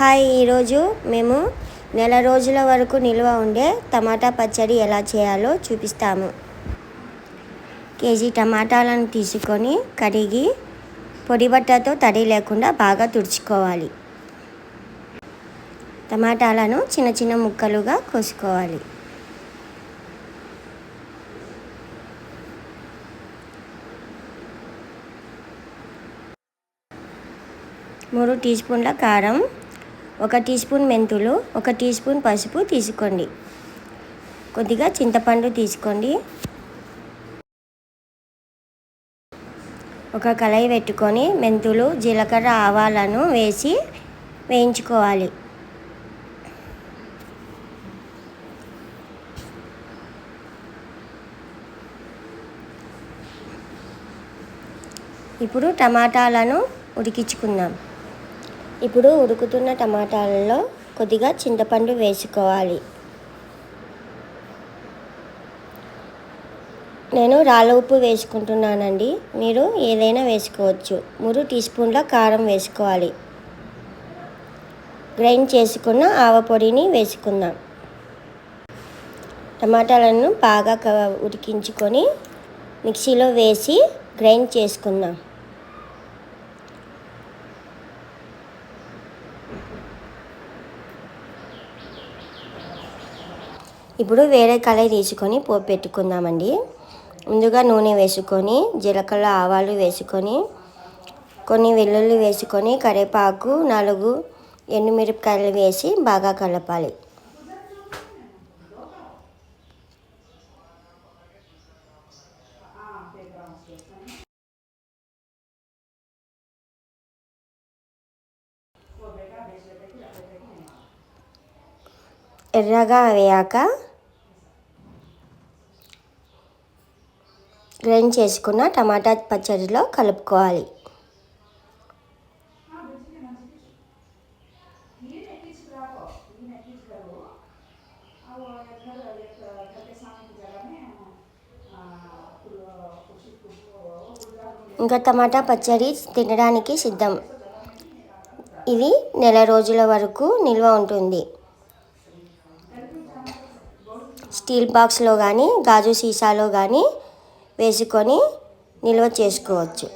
Hi, ఈరోజు మేము నెల రోజుల వరకు నిల్వ ఉండే టమాటా పచ్చడి ఎలా చేయాలో చూపిస్తాము. కేజీ టమాటాలను తీసుకొని కడిగి పొడి బట్టతో తడి లేకుండా బాగా తుడుచుకోవాలి. టమాటాలను చిన్న చిన్న ముక్కలుగా కోసుకోవాలి. మూడు టీ స్పూన్ల కారం, 1 టీ స్పూన్ మెంతులు, 1 టీ స్పూన్ పసుపు తీసుకోండి. కొద్దిగా చింతపండు తీసుకోండి. ఒక కళాయి పెట్టుకొని మెంతులు, జీలకర్ర, ఆవాలను వేసి వేయించుకోవాలి. ఇప్పుడు టమాటాలను ఉడికించుకుందాం. ఇప్పుడు ఉడుకుతున్న టమాటాలలో కొద్దిగా చింతపండు వేసుకోవాలి. నేను రాళ్ళ ఉప్పు వేసుకుంటున్నానండి, మీరు ఏదైనా వేసుకోవచ్చు. 3 టీ స్పూన్ల కారం వేసుకోవాలి. గ్రైండ్ చేసుకున్న ఆవపొడిని వేసుకుందాం. టమాటాలను బాగా ఉడికించుకొని మిక్సీలో వేసి గ్రైండ్ చేసుకుందాం. ఇప్పుడు వేరే కళాయి తీసుకొని పోపు పెట్టుకుందామండి. ముందుగా నూనె వేసుకొని జీలకర్ర, ఆవాలు వేసుకొని కొన్ని వెల్లుల్లి వేసుకొని కరివేపాకు, 4 ఎండుమిరపకాయలు వేసి బాగా కలపాలి. ఎర్రగా వేయాక గ్రైండ్ చేసుకున్న టమాటా పచ్చడిలో కలుపుకోవాలి. ఇంకా టమాటా పచ్చడి తినడానికి సిద్ధం. ఇది నెల రోజుల వరకు నిల్వ ఉంటుంది. స్టీల్ బాక్స్లో కానీ గాజు సీసాలో కానీ వేసుకొని నిల్వ చేసుకోవచ్చు.